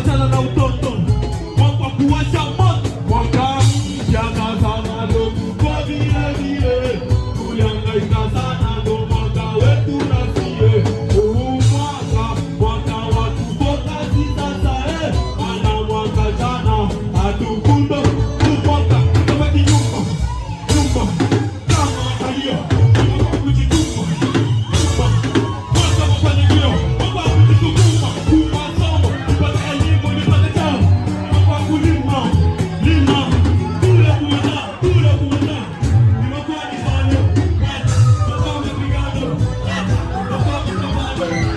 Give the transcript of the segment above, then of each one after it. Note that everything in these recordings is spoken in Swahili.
wachana na utoto, mwaka wa kuwasha moto, mwaka mpya kazana ndo tuko vile vile, tulihangaika sana ndo mwaka wetu nasie. Huu mwaka wa kutoka si sasa ana mwaka jana hatukundo kutoka kama kinyumba kama kalio kujitumba mwaka mafanikio mwaka kujitumba kumasomo kupata elimu nipate chao mwaka kulima lima kule kumeza nimekuwa nifanya mwaka umepigano mwaka mkamano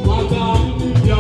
Mwaka mpya